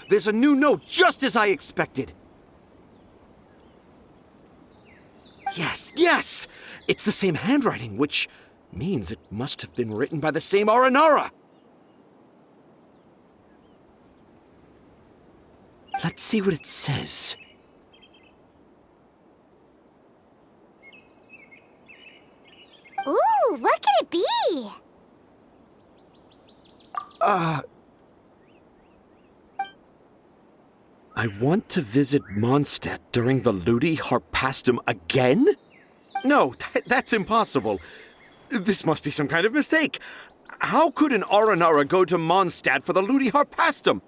There's a new note just as I expected. Yes! It's the same handwriting, which means it must have been written by the same Aranara. Let's see what it says. Ooh, what could it be? I want to visit Mondstadt during the Ludi Harpastum again? No, that's impossible. This must be some kind of mistake. How could an Aranara go to Mondstadt for the Ludi Harpastum?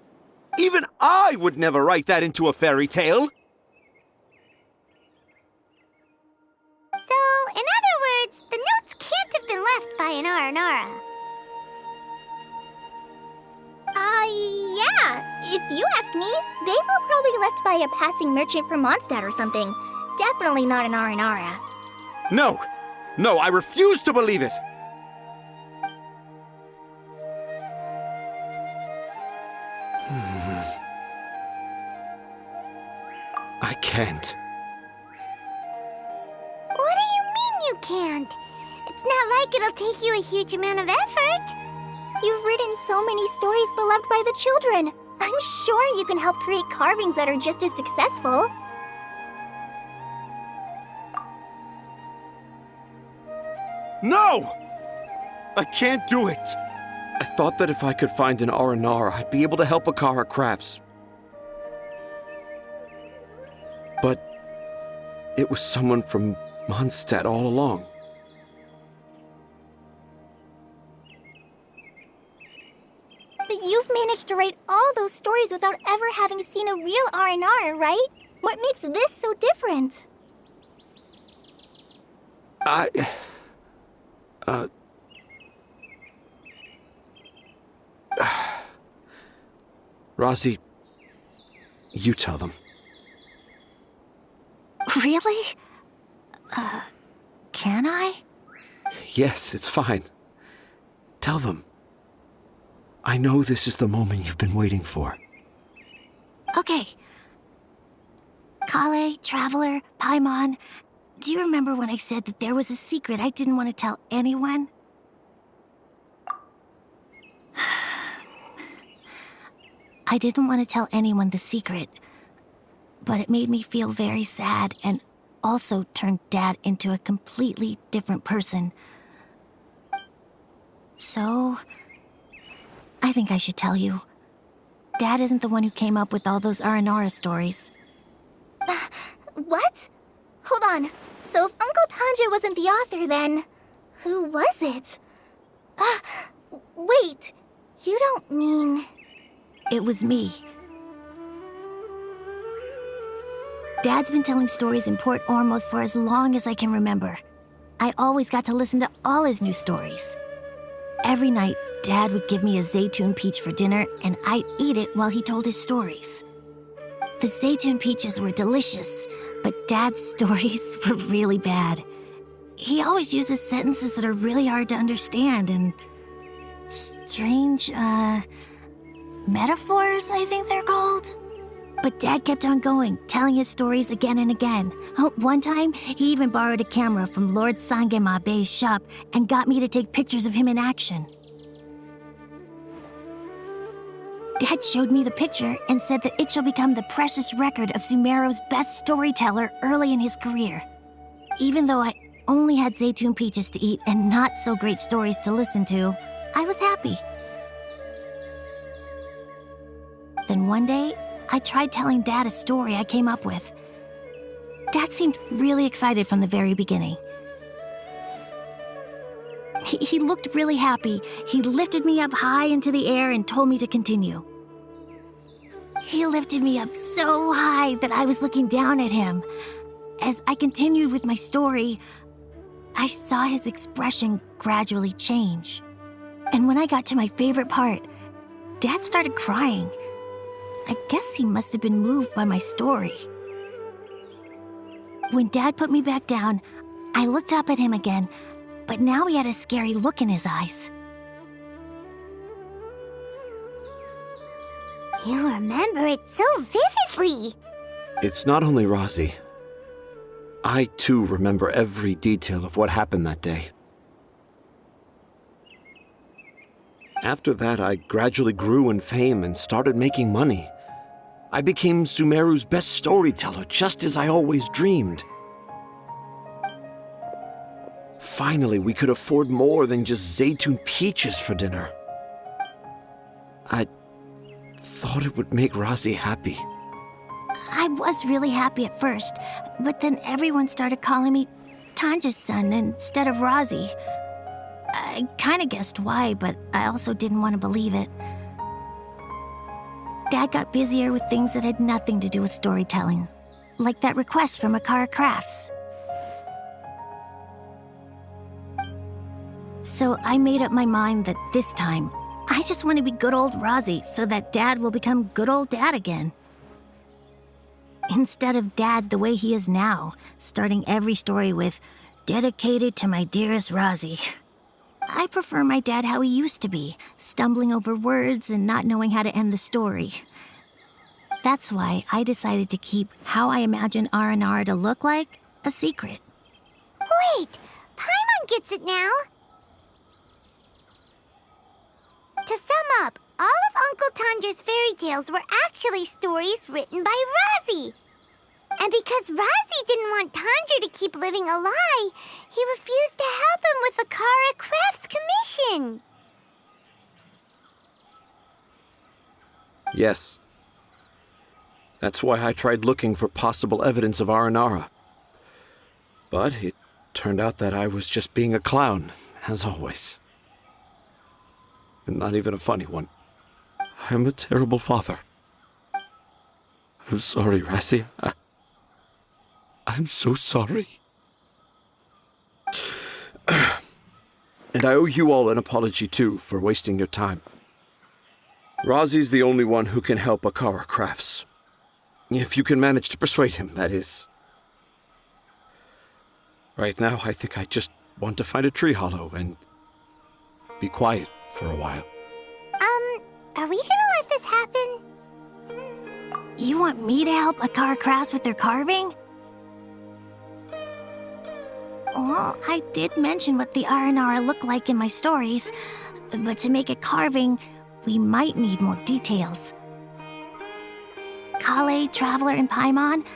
Even I would never write that into a fairy tale. So, in other words, the notes can't have been left by an Aranara. Yeah. If you ask me, they were probably left by a passing merchant from Mondstadt or something. Definitely not an Aranara. No, I refuse to believe it. I can't. What do you mean you can't? It's not like it'll take you a huge amount of effort. You've written so many stories beloved by the children. I'm sure you can help create carvings that are just as successful. No! I can't do it. I thought that if I could find an Aranara, I'd be able to help Akara Crafts. But it was someone from Mondstadt all along. But you've managed to write all those stories without ever having seen a real Aranara, right? What makes this so different? Razi, you tell them. Really? Can I? Yes, it's fine. Tell them. I know this is the moment you've been waiting for. Okay. Colllei, Traveler, Paimon, do you remember when I said that there was a secret I didn't want to tell anyone? I didn't want to tell anyone the secret, but it made me feel very sad and also turned Dad into a completely different person. So, I think I should tell you. Dad isn't the one who came up with all those Aranara stories. What? Hold on. So if Uncle Tanger wasn't the author, then who was it? Wait. You don't mean... It was me. Dad's been telling stories in Port Ormos for as long as I can remember. I always got to listen to all his new stories. Every night, Dad would give me a Zaytun peach for dinner, and I'd eat it while he told his stories. The Zaytun peaches were delicious, but Dad's stories were really bad. He always uses sentences that are really hard to understand and strange, metaphors, I think they're called. But Dad kept on going, telling his stories again and again. One time, he even borrowed a camera from Lord Sangema Bey's shop and got me to take pictures of him in action. Dad showed me the picture and said that it shall become the precious record of Sumero's best storyteller early in his career. Even though I only had Zaytun peaches to eat and not so great stories to listen to, I was happy. Then one day, I tried telling Dad a story I came up with. Dad seemed really excited from the very beginning. He looked really happy. He lifted me up high into the air and told me to continue. He lifted me up so high that I was looking down at him. As I continued with my story, I saw his expression gradually change. And when I got to my favorite part, Dad started crying. I guess he must have been moved by my story. When Dad put me back down, I looked up at him again, but now he had a scary look in his eyes. You remember it so vividly. It's not only Razi. I, too, remember every detail of what happened that day. After that, I gradually grew in fame and started making money. I became Sumeru's best storyteller, just as I always dreamed. Finally, we could afford more than just Zaytun peaches for dinner. I thought it would make Razi happy. I was really happy at first, but then everyone started calling me Tanja's son instead of Razi. I kinda guessed why, but I also didn't want to believe it. Dad got busier with things that had nothing to do with storytelling, like that request from Akara Crafts. So I made up my mind that this time, I just want to be good old Razi so that Dad will become good old Dad again. Instead of Dad the way he is now, starting every story with, "Dedicated to my dearest Razi." I prefer my dad how he used to be, stumbling over words and not knowing how to end the story. That's why I decided to keep how I imagine Aranara to look like a secret. Wait, Paimon gets it now. To sum up, all of Uncle Tanger's fairy tales were actually stories written by Razi. And because Razi didn't want Tanger to keep living a lie, he refused to help him with the Akara Crafts commission. Yes. That's why I tried looking for possible evidence of Aranara. But it turned out that I was just being a clown, as always. And not even a funny one. I'm a terrible father. I'm sorry, Razi. I'm so sorry. And I owe you all an apology, too, for wasting your time. Razi's the only one who can help Akara Crafts. If you can manage to persuade him, that is. Right now, I think I just want to find a tree hollow and be quiet for a while. Are we gonna let this happen? You want me to help Akara Crafts with their carving? Well, I did mention what the Aranara look like in my stories, but to make a carving, we might need more details. Colllei, Traveler, and Paimon,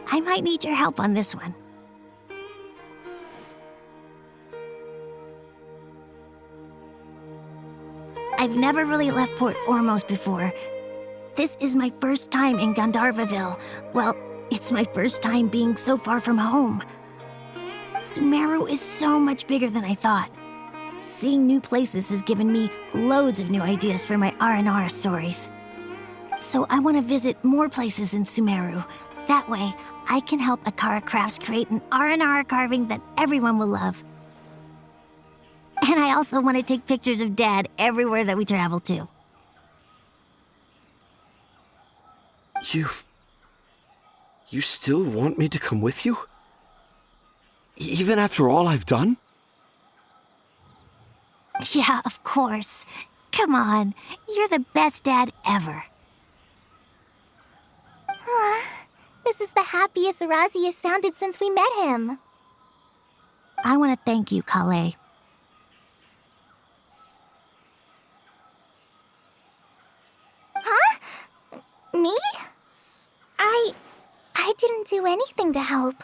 I might need your help on this one. I've never really left Port Ormos before. This is my first time in Gandharvaville. Well, it's my first time being so far from home. Sumeru is so much bigger than I thought. Seeing new places has given me loads of new ideas for my Aranara stories. So I want to visit more places in Sumeru. That way, I can help Akara Crafts create an Aranara carving that everyone will love. And I also want to take pictures of Dad everywhere that we travel to. You still want me to come with you? Even after all I've done? Yeah, of course. Come on, you're the best dad ever. This is the happiest Razi has sounded since we met him. I want to thank you, Colllei. Huh? Me? I didn't do anything to help.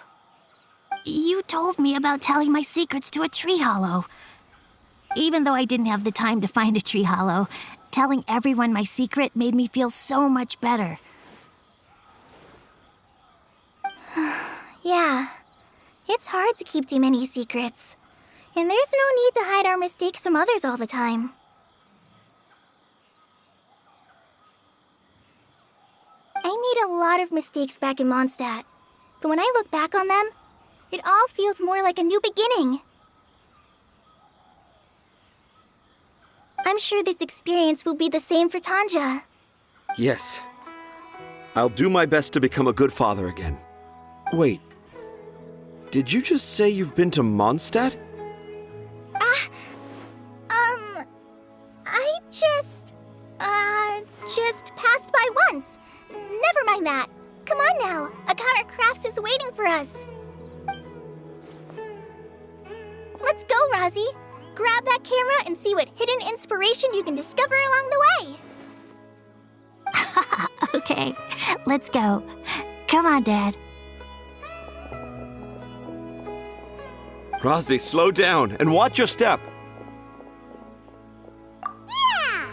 You told me about telling my secrets to a tree hollow. Even though I didn't have the time to find a tree hollow, telling everyone my secret made me feel so much better. Yeah, it's hard to keep too many secrets. And there's no need to hide our mistakes from others all the time. I made a lot of mistakes back in Mondstadt, but when I look back on them, it all feels more like a new beginning. I'm sure this experience will be the same for Tanja. Yes. I'll do my best to become a good father again. Wait. Did you just say you've been to Mondstadt? I just passed mind that. Come on now. Akara Crafts is waiting for us. Let's go, Razi. Grab that camera and see what hidden inspiration you can discover along the way. Okay, let's go. Come on, Dad. Razi, slow down and watch your step. Yeah!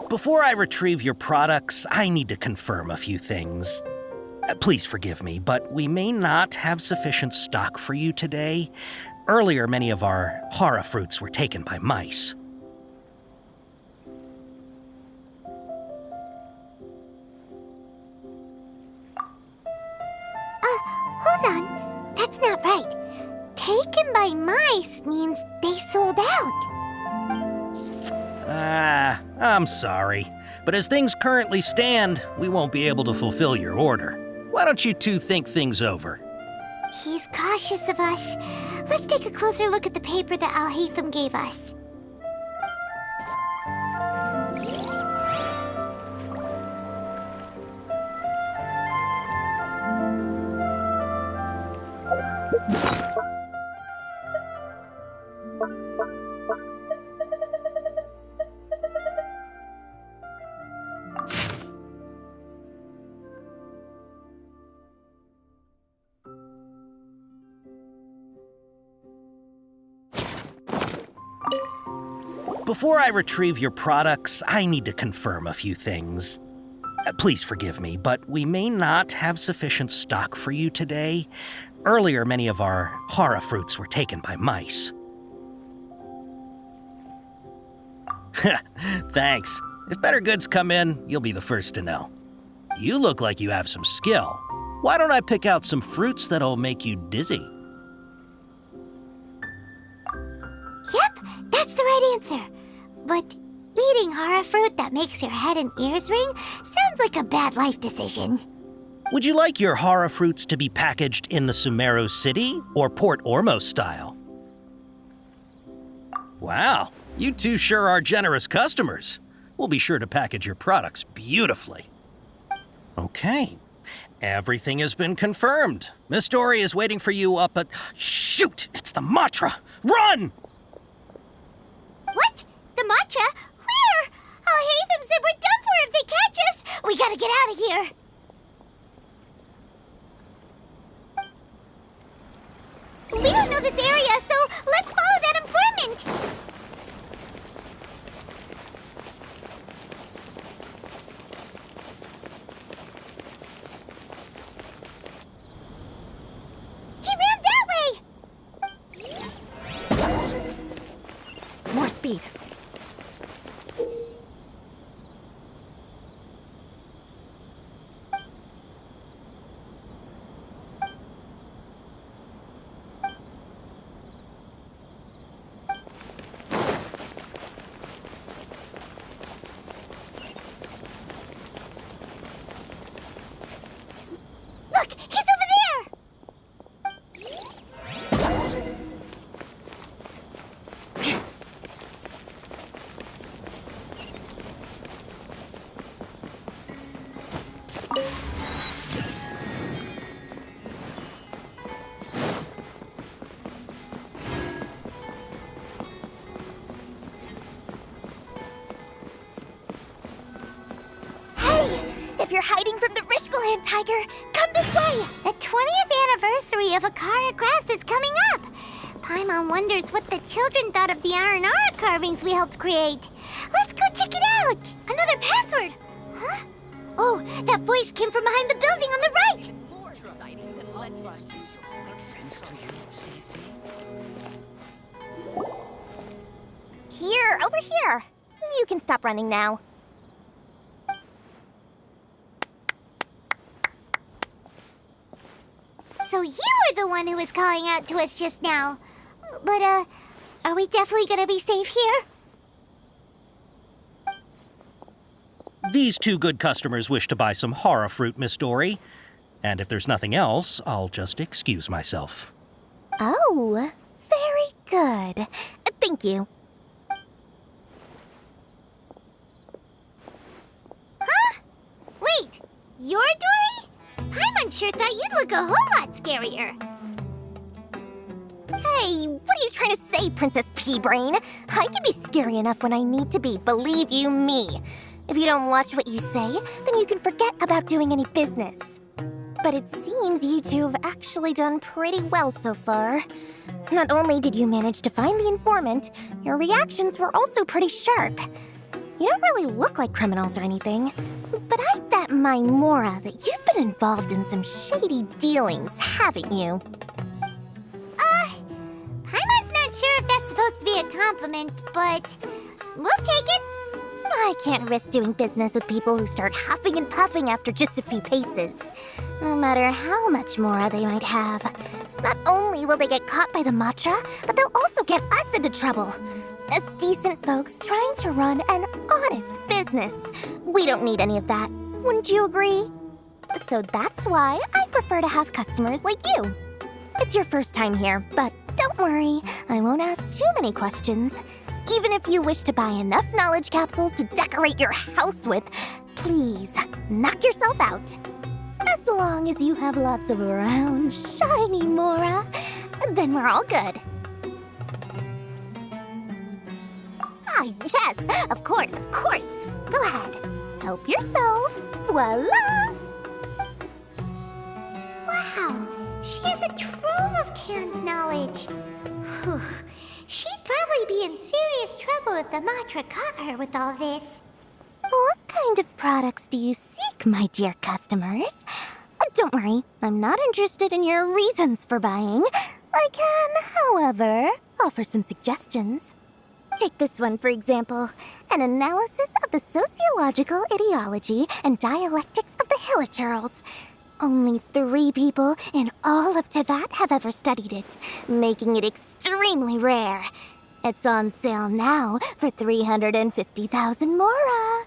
Before I retrieve your products, I need to confirm a few things. Please forgive me, but we may not have sufficient stock for you today. Earlier, many of our hara fruits were taken by mice. Hold on. That's not right. Taken by mice means they sold out. I'm sorry, but as things currently stand, we won't be able to fulfill your order. Why don't you two think things over? He's cautious of us. Let's take a closer look at the paper that Al-Haytham gave us. Before I retrieve your products, I need to confirm a few things. Please forgive me, but we may not have sufficient stock for you today. Earlier, many of our hara fruits were taken by mice. Thanks. If better goods come in, you'll be the first to know. You look like you have some skill. Why don't I pick out some fruits that'll make you dizzy? Yep, that's the right answer. But eating hara fruit that makes your head and ears ring sounds like a bad life decision. Would you like your hara fruits to be packaged in the Sumeru City or Port Ormos style? Wow, you two sure are generous customers. We'll be sure to package your products beautifully. Okay, everything has been confirmed. Miss Dori is waiting for you up at... Shoot! It's the Matra! Run! What? The matcha? Where? Al-Haytham said we're done for if they catch us. We gotta get out of here. We don't know this area, so let's follow that informant. He ran that way. More speed. Look, he's over there. if you're hiding from the Rishbaland Tiger, come this way! The 20th anniversary of Akara Grass is coming up. Paimon wonders what the children thought of the Aranara carvings we helped create. Let's go check it out! Another password! Huh? Oh, that voice came from behind the building on the right! Here, over here. You can stop running now. So you were the one who was calling out to us just now. But, are we definitely gonna be safe here? These two good customers wish to buy some horror fruit, Miss Dori. And if there's nothing else, I'll just excuse myself. Oh, very good. Thank you. Huh? Wait, you're Dori? Paimon sure thought you'd look a whole lot scarier. Hey, what are you trying to say, Princess Pea-Brain? I can be scary enough when I need to be, believe you me. If you don't watch what you say, then you can forget about doing any business. But it seems you two have actually done pretty well so far. Not only did you manage to find the informant, your reactions were also pretty sharp. You don't really look like criminals or anything, but I bet my Mora that you've been involved in some shady dealings, haven't you? Paimon's not sure if that's supposed to be a compliment, but we'll take it. I can't risk doing business with people who start huffing and puffing after just a few paces. No matter how much Mora they might have. Not only will they get caught by the Matra, but they'll also get us into trouble. As decent folks trying to run an honest business, we don't need any of that. Wouldn't you agree? So that's why I prefer to have customers like you. It's your first time here, but don't worry, I won't ask too many questions. Even if you wish to buy enough knowledge capsules to decorate your house with, please knock yourself out. As long as you have lots of round, shiny Mora, then we're all good. Ah, yes, of course, of course. Go ahead, help yourselves. Voila! Wow, she has a trove of canned knowledge. Whew. She'd probably be in serious trouble if the Matra caught her with all this. What kind of products do you seek, my dear customers? Don't worry, I'm not interested in your reasons for buying. I can, however, offer some suggestions. Take this one, for example. An analysis of the sociological ideology and dialectics of the Hilichurls. Only 3 people in all of Teyvat have ever studied it, making it extremely rare. It's on sale now for 350,000 Mora.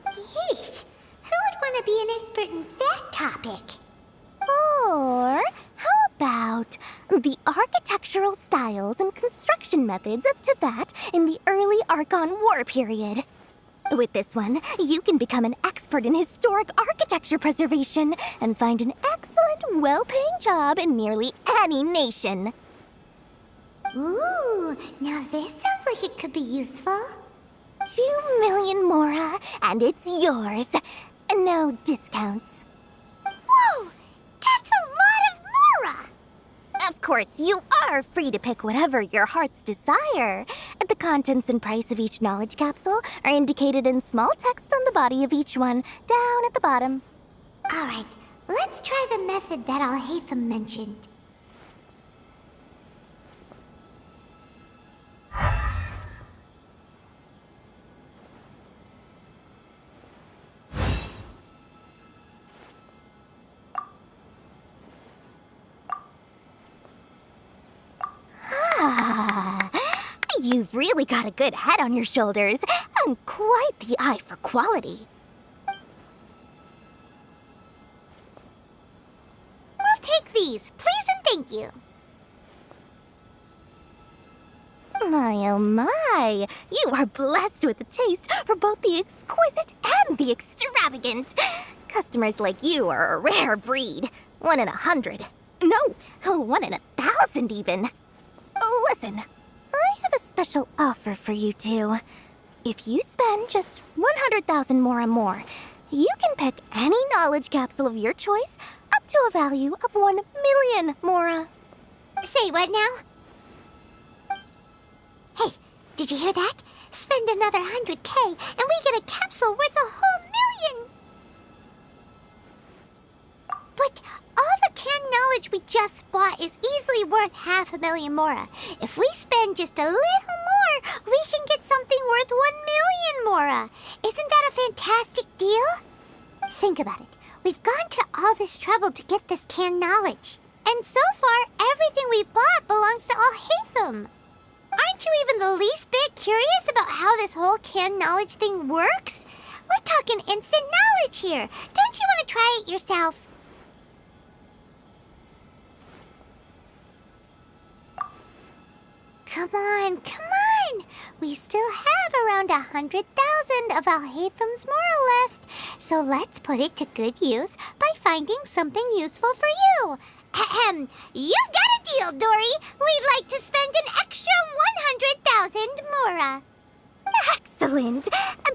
Yeesh, who would want to be an expert in that topic? Or how about the architectural styles and construction methods of Teyvat in the early Archon War period? With this one, you can become an expert in historic architecture preservation and find an excellent, well-paying job in nearly any nation. Ooh, now this sounds like it could be useful. 2 million Mora, and it's yours. No discounts. Whoa, that's a lot of Mora! Of course, you are free to pick whatever your heart's desire. The contents and price of each knowledge capsule are indicated in small text on the body of each one, down at the bottom. All right, let's try the method that Al-Haytham mentioned. You've really got a good head on your shoulders, and quite the eye for quality. We'll take these, please and thank you. My oh my, you are blessed with a taste for both the exquisite and the extravagant. Customers like you are a rare breed. 1 in 100. No, 1 in 1,000 even. Listen, I have a special offer for you two. If you spend just 100,000 more, You can pick any knowledge capsule of your choice up to a value of 1,000,000 Mora. Say what now? Hey, did you hear that? Spend another 100K and we get a capsule worth a whole million! But all the canned knowledge we just bought is easily worth 500,000 Mora. If we spend just a little more, we can get something worth 1,000,000 Mora. Isn't that a fantastic deal? Think about it. We've gone to all this trouble to get this canned knowledge. And so far, everything we bought belongs to Alhaitham. Aren't you even the least bit curious about how this whole canned knowledge thing works? We're talking instant knowledge here. Don't you want to try it yourself? Come on, come on! We still have around 100,000 of Alhaitham's Mora left, so let's put it to good use by finding something useful for you. Ahem, you've got a deal, Dori. We'd like to spend an extra 100,000 Mora. Excellent!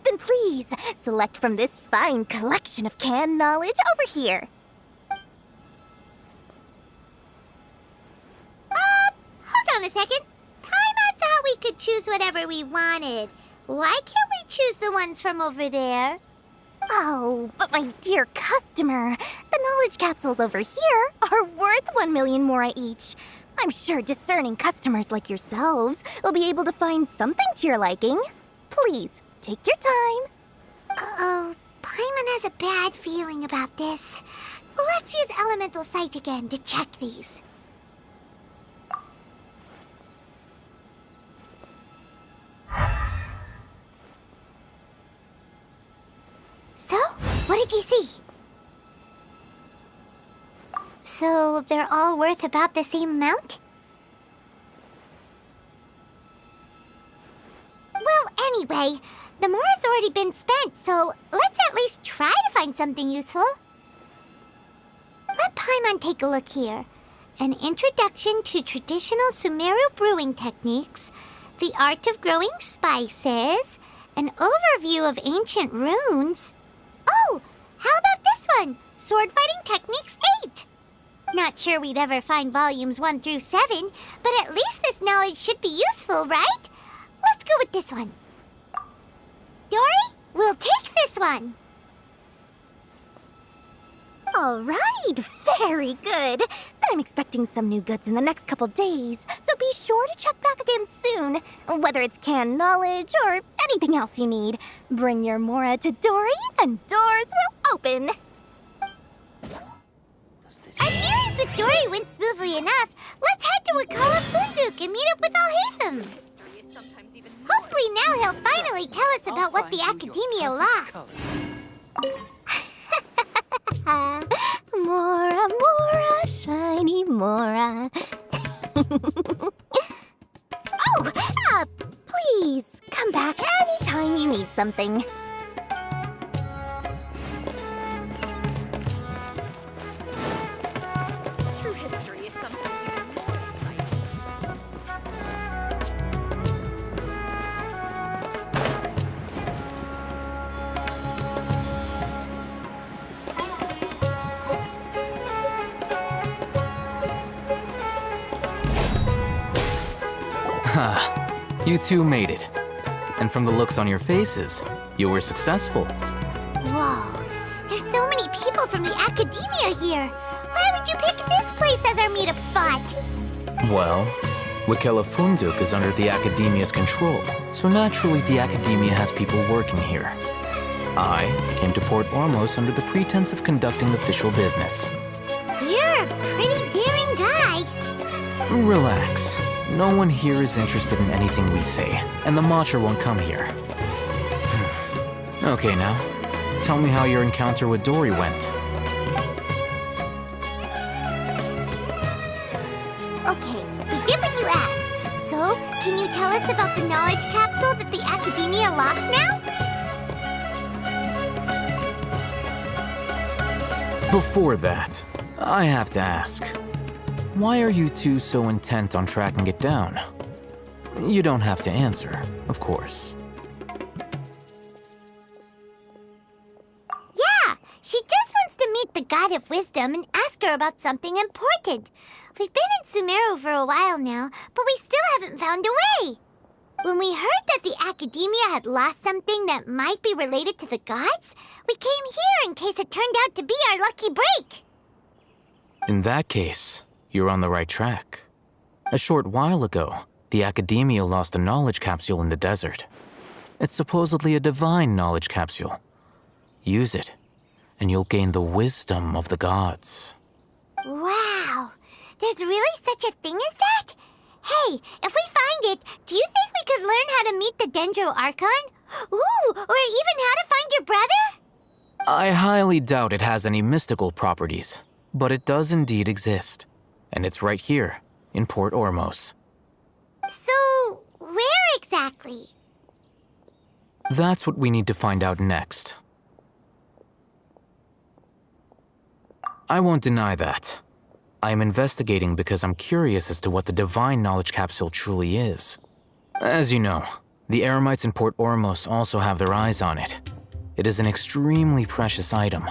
Then please, select from this fine collection of canned knowledge over here. Hold on a second. Paimon thought we could choose whatever we wanted. Why can't we choose the ones from over there? Oh, but my dear customer, the knowledge capsules over here are worth 1,000,000 Mora each. I'm sure discerning customers like yourselves will be able to find something to your liking. Please, take your time. Uh-oh, Paimon has a bad feeling about this. Let's use Elemental Sight again to check these. So, what did you see? So, they're all worth about the same amount? Well, anyway, the Mora's already been spent, so let's at least try to find something useful. Let Paimon take a look here. An introduction to traditional Sumeru brewing techniques, the art of growing spices, an overview of ancient runes. Oh, how about this one? Sword Fighting Techniques 8. Not sure we'd ever find volumes 1 through 7, but at least this knowledge should be useful, right? Let's go with this one. Dori, we'll take this one. All right, very good. I'm expecting some new goods in the next couple days, so be sure to check back again soon. Whether it's canned knowledge or anything else you need, bring your Mora to Dori and doors will open. Our dealings with Dori went smoothly enough. Let's head to Wakala Funduk and meet up with Alhaitham. Hopefully now he'll finally tell us about what the Academia lost. Mora, Mora, shiny Mora. Please, come back anytime you need something. True history is sometimes even more exciting. You two made it. And from the looks on your faces, you were successful. Whoa, there's so many people from the Academia here. Why would you pick this place as our meetup spot? Well, Wakela Funduk is under the Academia's control, so naturally the Academia has people working here. I came to Port Ormos under the pretense of conducting official business. You're a pretty daring guy. Relax. No one here is interested in anything we say, and the Matcha won't come here. Okay now, tell me how your encounter with Dori went. Okay, we did what you asked. So, can you tell us about the knowledge capsule that the Academia lost now? Before that, I have to ask. Why are you two so intent on tracking it down? You don't have to answer, of course. Yeah, God of Wisdom and ask her about something important. We've been in Sumeru for a while now, but we still haven't found a way. When we heard that the Academia had lost something that might be related to the gods, we came here in case it turned out to be our lucky break. In that case, you're on the right track. A short while ago, the Academia lost a knowledge capsule in the desert. It's supposedly a divine knowledge capsule. Use it, and you'll gain the wisdom of the gods. Wow, there's really such a thing as that? Hey, if we find it, do you think we could learn how to meet the Dendro Archon? Ooh, or even how to find your brother? I highly doubt it has any mystical properties, but it does indeed exist. And it's right here, in Port Ormos. So, where exactly? That's what we need to find out next. I won't deny that. I am investigating because I'm curious as to what the divine knowledge capsule truly is. As you know, the Eremites in Port Ormos also have their eyes on it. It is an extremely precious item.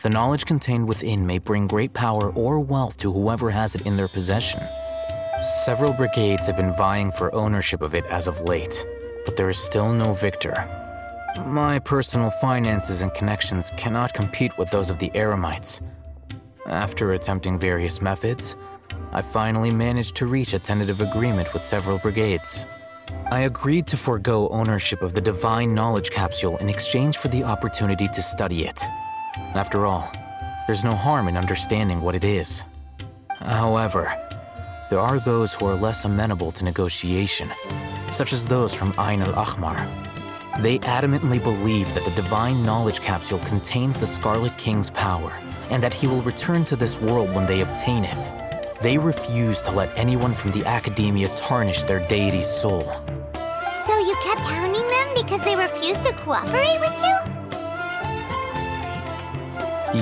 The knowledge contained within may bring great power or wealth to whoever has it in their possession. Several brigades have been vying for ownership of it as of late, but there is still no victor. My personal finances and connections cannot compete with those of the Eremites. After attempting various methods, I finally managed to reach a tentative agreement with several brigades. I agreed to forego ownership of the divine knowledge capsule in exchange for the opportunity to study it. After all, there's no harm in understanding what it is. However, there are those who are less amenable to negotiation, such as those from Ain al-Ahmar. They adamantly believe that the divine knowledge capsule contains the Scarlet King's power, and that he will return to this world when they obtain it. They refuse to let anyone from the Academia tarnish their deity's soul. So you kept hounding them because they refused to cooperate with you?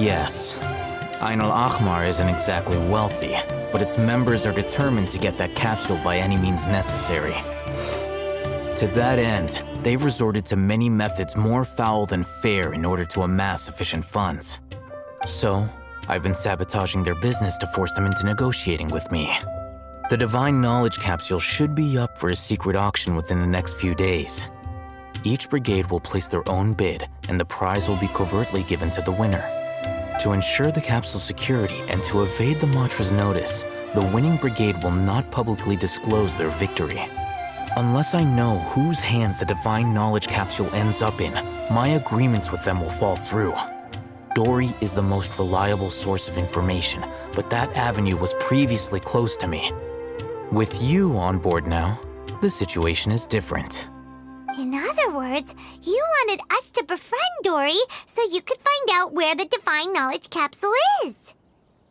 Yes. Ain al-Ahmar isn't exactly wealthy, but its members are determined to get that capsule by any means necessary. To that end, they've resorted to many methods more foul than fair in order to amass sufficient funds. So, I've been sabotaging their business to force them into negotiating with me. The divine knowledge capsule should be up for a secret auction within the next few days. Each brigade will place their own bid, and the prize will be covertly given to the winner. To ensure the capsule's security and to evade the mantra's notice, the winning brigade will not publicly disclose their victory. Unless I know whose hands the divine knowledge capsule ends up in, my agreements with them will fall through. Dori is the most reliable source of information, but that avenue was previously closed to me. With you on board now, the situation is different. In other words, you wanted us to befriend Dori so you could find out where the divine knowledge capsule is.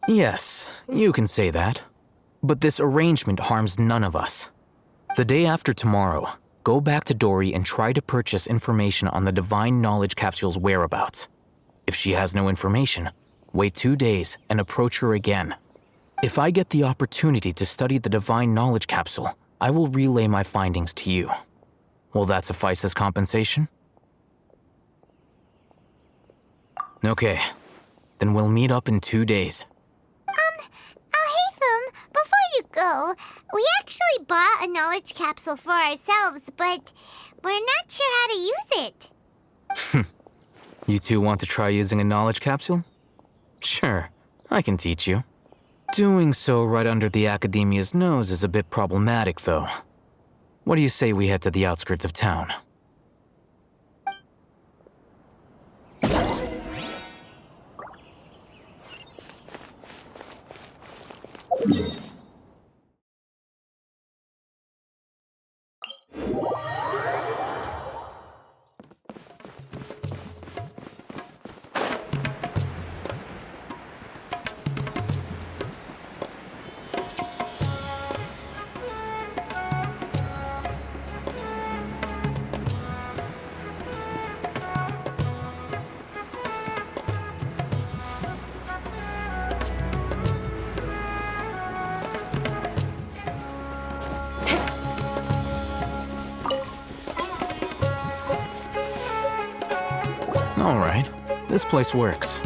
Yes, you can say that. But this arrangement harms none of us. The day after tomorrow, go back to Dori and try to purchase information on the divine knowledge capsule's whereabouts. If she has no information, wait 2 days and approach her again. If I get the opportunity to study the divine knowledge capsule, I will relay my findings to you. Will that suffice as compensation? Okay, then we'll meet up in 2 days. Alhaitham, before you go, we actually bought a knowledge capsule for ourselves, but we're not sure how to use it. You two want to try using a knowledge capsule? Sure, I can teach you. Doing so right under the Academia's nose is a bit problematic, though. What do you say we head to the outskirts of town? All right, this place works.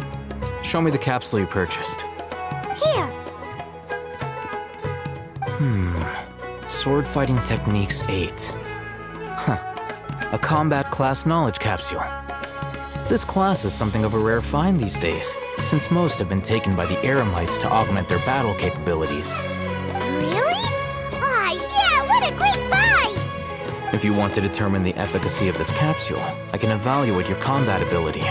Show me the capsule you purchased. Here. Sword Fighting Techniques 8. A combat class knowledge capsule. This class is something of a rare find these days, since most have been taken by the Eremites to augment their battle capabilities. Really? Aw, yeah, what a great buy! If you want to determine the efficacy of this capsule, I can evaluate your combat ability.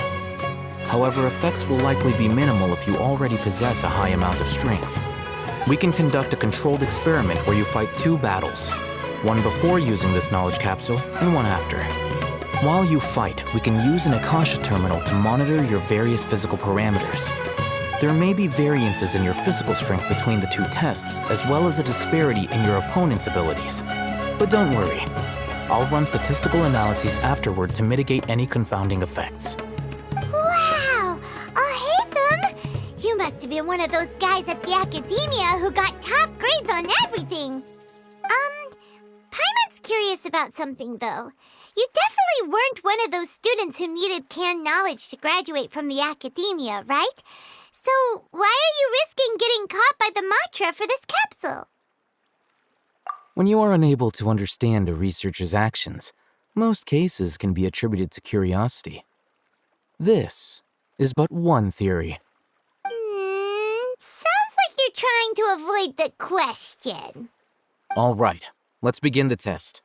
However, effects will likely be minimal if you already possess a high amount of strength. We can conduct a controlled experiment where you fight 2 battles, one before using this knowledge capsule and one after. While you fight, we can use an Akasha terminal to monitor your various physical parameters. There may be variances in your physical strength between the 2 tests, as well as a disparity in your opponent's abilities. But don't worry, I'll run statistical analyses afterward to mitigate any confounding effects. Wow! Haytham! You must have been one of those guys at the academia who got top grades on everything. Paimon's curious about something, though. You definitely weren't one of those students who needed canned knowledge to graduate from the academia, right? So why are you risking getting caught by the mantra for this capsule? When you are unable to understand a researcher's actions, most cases can be attributed to curiosity. This is but one theory. Sounds like you're trying to avoid the question. All right, let's begin the test.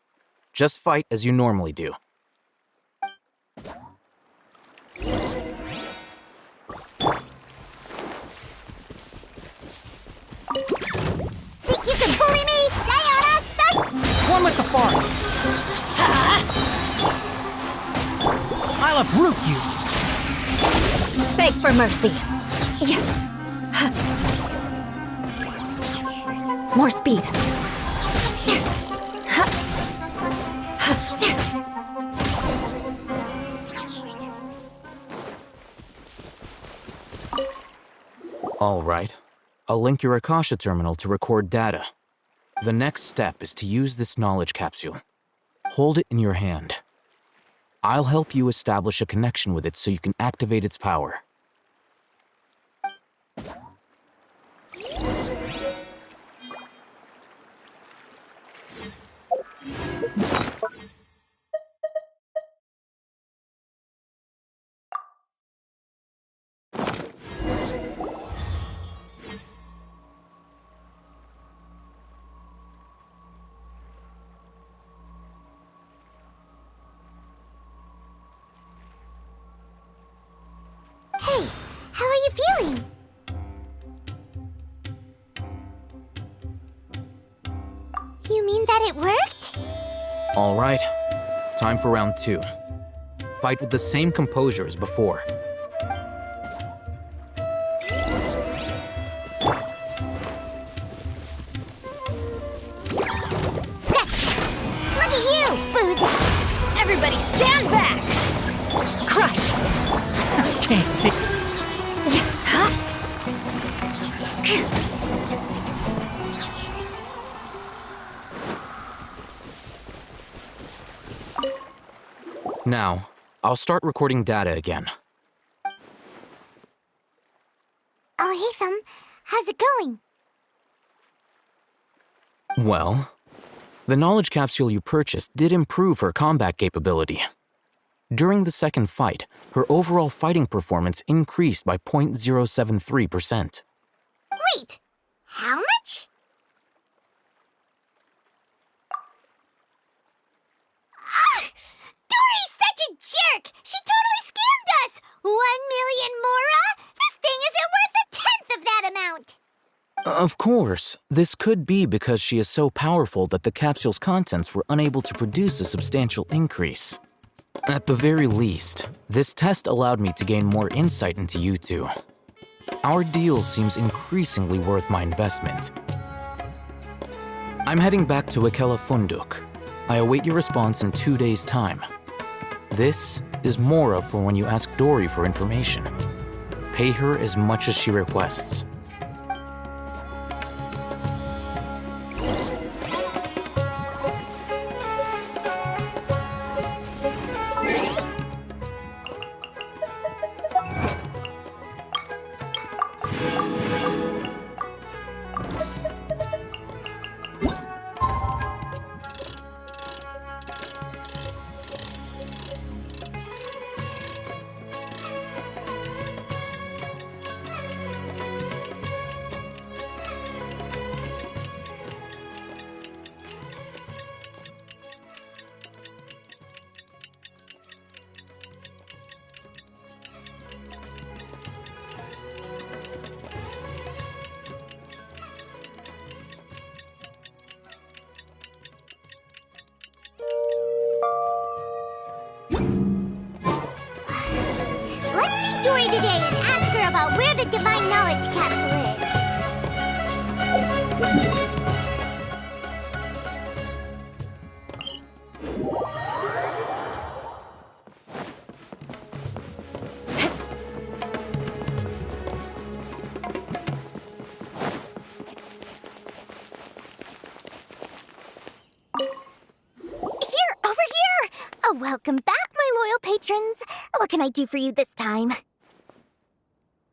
Just fight as you normally do. Think you can bully me? One with the fart. I'll uproot you. Beg for mercy. Yeah. More speed. All right. I'll link your Akasha terminal to record data. The next step is to use this knowledge capsule. Hold it in your hand. I'll help you establish a connection with it so you can activate its power. Hey, how are you feeling? You mean that it worked? All right. Time for round 2. Fight with the same composure as before. Look at you, Boozy! Everybody stand back! Crush! Can't see. Now, I'll start recording data again. Haytham, how's it going? Well, the knowledge capsule you purchased did improve her combat capability. During the second fight, her overall fighting performance increased by 0.073%. Wait, how much? Dori's such a jerk! She totally scammed us! 1 million mora? This thing isn't worth a tenth of that amount! Of course, this could be because she is so powerful that the capsule's contents were unable to produce a substantial increase. At the very least, this test allowed me to gain more insight into you two. Our deal seems increasingly worth my investment. I'm heading back to Akela Funduk. I await your response in 2 days' time. This is Mora for when you ask Dori for information. Pay her as much as she requests. Let's see Dori today and ask her about where the divine knowledge capsule is. Welcome back, my loyal patrons. What can I do for you this time?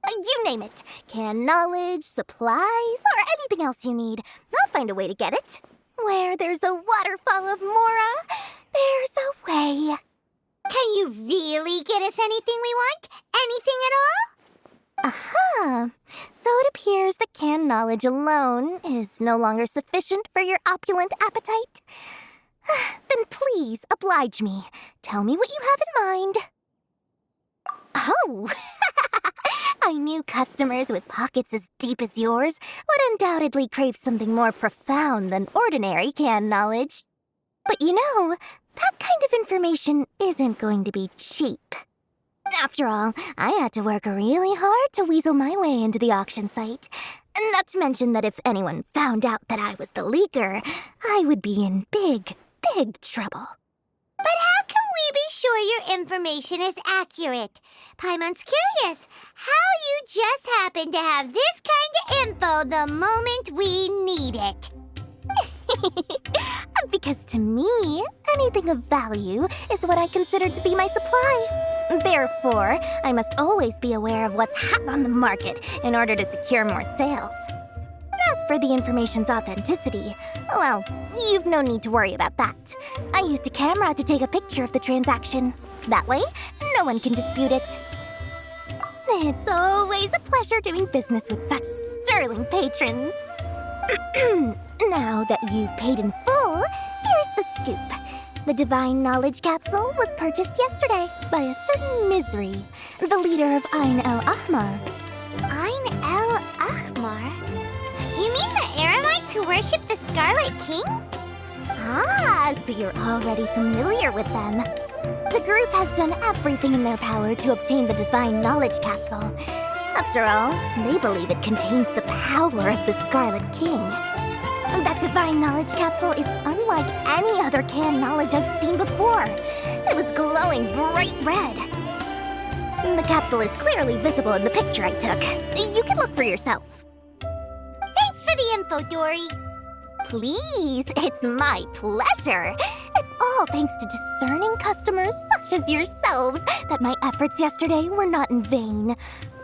You name it. Canned knowledge, supplies, or anything else you need. I'll find a way to get it. Where there's a waterfall of Mora, there's a way. Can you really get us anything we want? Anything at all? Aha! So it appears that canned knowledge alone is no longer sufficient for your opulent appetite. Then please oblige me. Tell me what you have in mind. Oh! I knew customers with pockets as deep as yours would undoubtedly crave something more profound than ordinary canned knowledge. But you know, that kind of information isn't going to be cheap. After all, I had to work really hard to weasel my way into the auction site. Not to mention that if anyone found out that I was the leaker, I would be in big trouble. But how can we be sure your information is accurate? Paimon's curious how you just happen to have this kind of info the moment we need it. Because to me, anything of value is what I consider to be my supply. Therefore, I must always be aware of what's hot on the market in order to secure more sales. As for the information's authenticity, well, you've no need to worry about that. I used a camera to take a picture of the transaction. That way, no one can dispute it. It's always a pleasure doing business with such sterling patrons. Now that you've paid in full, here's the scoop. The Divine Knowledge Capsule was purchased yesterday by a certain Misery, the leader of Ain el-Ahmar. Ain el-Ahmar? You mean the Aramites who worship the Scarlet King? Ah, so you're already familiar with them. The group has done everything in their power to obtain the Divine Knowledge Capsule. After all, they believe it contains the power of the Scarlet King. That Divine Knowledge Capsule is unlike any other canned knowledge I've seen before. It was glowing bright red. The capsule is clearly visible in the picture I took. You can look for yourself. Thanks for the info, Dori. Please, it's my pleasure. It's all thanks to discerning customers such as yourselves that my efforts yesterday were not in vain.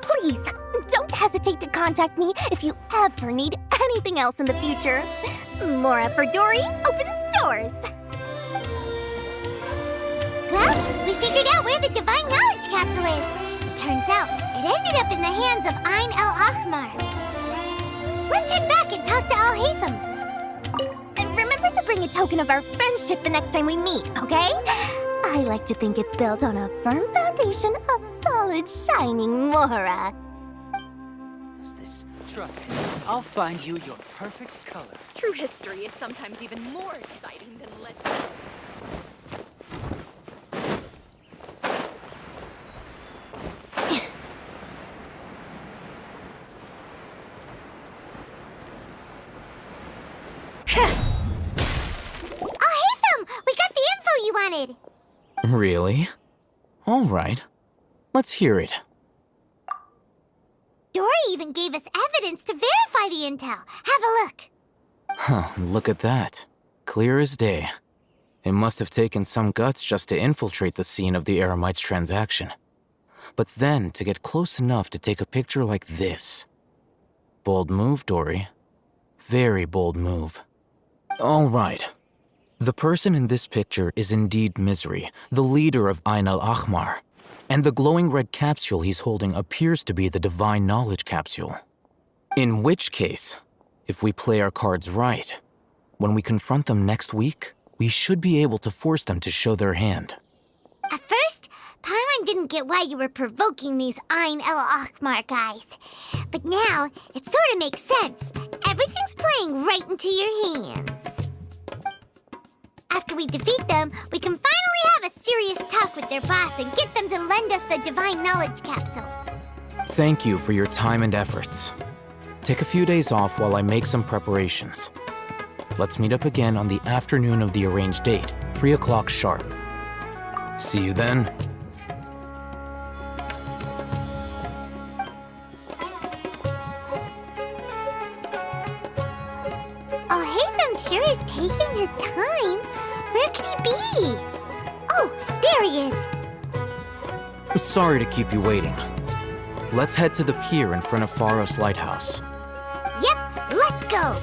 Please, don't hesitate to contact me if you ever need anything else in the future. Mora for Dori opens doors. Well, we figured out where the Divine Knowledge Capsule is. It turns out it ended up in the hands of Ain el-Ahmar. Let's head back and talk to Al-Haytham. And remember to bring a token of our friendship the next time we meet, okay? I like to think it's built on a firm foundation of solid, shining Mora. Trust me, I'll find you your perfect color. True history is sometimes even more exciting than legend. We got the info you wanted! Really? All right. Let's hear it. Dori even gave us evidence to verify the intel. Have a look. Huh, look at that. Clear as day. It must have taken some guts just to infiltrate the scene of the Aramites' transaction. But then to get close enough to take a picture like this. Bold move, Dori. Very bold move. All right. The person in this picture is indeed Misery, the leader of Ain el-Ahmar. And the glowing red capsule he's holding appears to be the Divine Knowledge Capsule. In which case, if we play our cards right, when we confront them next week, we should be able to force them to show their hand. At first, Paimon didn't get why you were provoking these Ain el-Ahmar guys. But now, it sort of makes sense. Everything's playing right into your hands. After we we defeat them, we can finally have a serious talk with their boss and get them to lend us the Divine Knowledge Capsule. Thank you for your time and efforts. Take a few days off while I make some preparations. Let's meet up again on the afternoon of the arranged date, 3 o'clock sharp. See you then. Oh, Haytham sure is taking his time. Where could he be? Oh, there he is. Sorry to keep you waiting. Let's head to the pier in front of Faros Lighthouse. Yep, let's go.